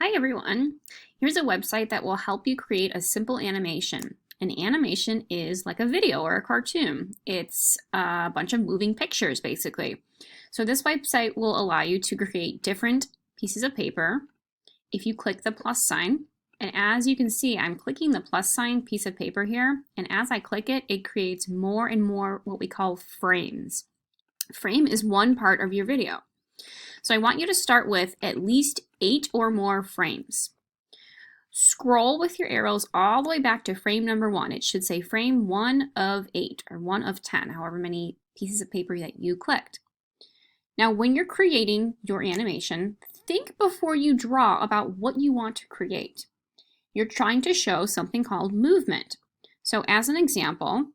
Hi everyone. Here's a website that will help you create a simple animation. An animation is like a video or a cartoon. It's a bunch of moving pictures basically. So this website will allow you to create different pieces of paper. If you click the plus sign, and as you can see, I'm clicking the plus sign piece of paper here, and as I click it, it creates more and more what we call frames. Frame is one part of your video. So I want you to start with at least 8 or more frames. Scroll with your arrows all the way back to frame number 1. It should say frame 1 of 8 or 1 of 10, however many pieces of paper that you clicked. Now, when you're creating your animation, think before you draw about what you want to create. You're trying to show something called movement. So as an example,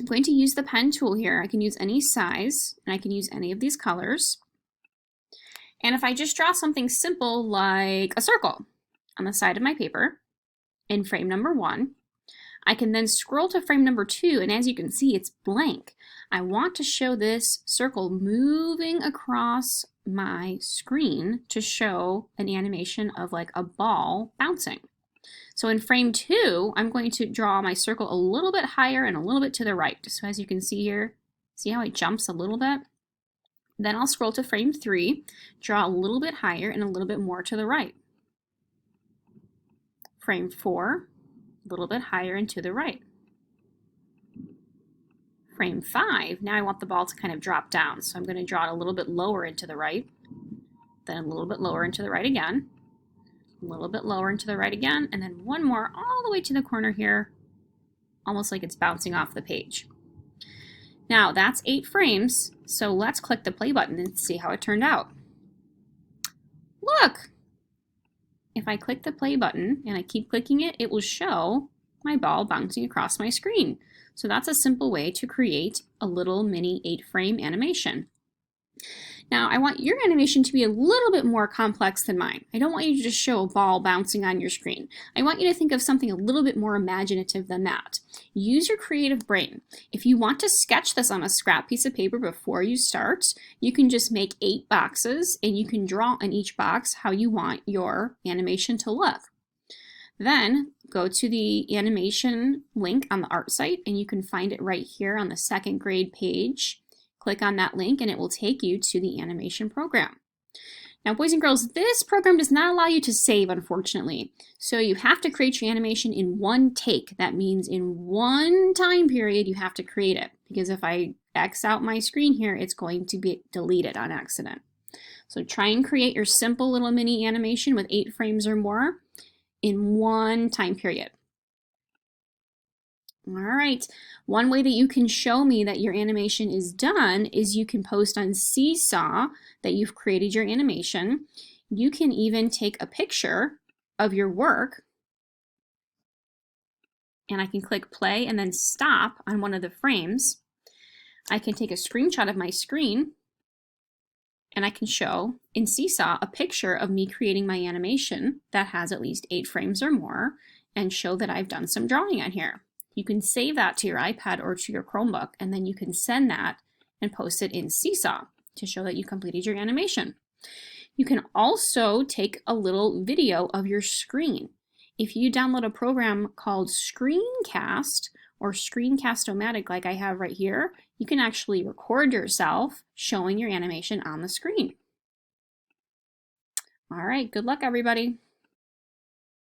I'm going to use the pen tool here. I can use any size, and I can use any of these colors. And if I just draw something simple like a circle on the side of my paper in frame number 1, I can then scroll to frame number 2, and as you can see, it's blank. I want to show this circle moving across my screen to show an animation of like a ball bouncing. So in frame 2, I'm going to draw my circle a little bit higher and a little bit to the right. So as you can see here, see how it jumps a little bit? Then I'll scroll to frame 3, draw a little bit higher and a little bit more to the right. Frame 4, a little bit higher and to the right. Frame 5, now I want the ball to kind of drop down, so I'm going to draw it a little bit lower and to the right, then a little bit lower and to the right again, a little bit lower and to the right again, and then one more all the way to the corner here, almost like it's bouncing off the page. Now that's 8 frames, so let's click the play button and see how it turned out. Look! If I click the play button and I keep clicking it, it will show my ball bouncing across my screen. So that's a simple way to create a little mini 8-frame animation. Now I want your animation to be a little bit more complex than mine. I don't want you to just show a ball bouncing on your screen. I want you to think of something a little bit more imaginative than that. Use your creative brain. If you want to sketch this on a scrap piece of paper before you start, you can just make 8 boxes and you can draw in each box how you want your animation to look. Then go to the animation link on the art site and you can find it right here on the 2nd grade page. Click on that link and it will take you to the animation program. Now, boys and girls, this program does not allow you to save, unfortunately. So you have to create your animation in one take. That means in one time period you have to create it, because if I X out my screen here, it's going to be deleted on accident. So try and create your simple little mini animation with 8 frames or more in one time period. All right, one way that you can show me that your animation is done is you can post on Seesaw that you've created your animation. You can even take a picture of your work, and I can click play and then stop on one of the frames. I can take a screenshot of my screen, and I can show in Seesaw a picture of me creating my animation that has at least 8 frames or more and show that I've done some drawing on here. You can save that to your iPad or to your Chromebook, and then you can send that and post it in Seesaw to show that you completed your animation. You can also take a little video of your screen. If you download a program called Screencast or Screencast-O-Matic like I have right here, you can actually record yourself showing your animation on the screen. All right, good luck everybody.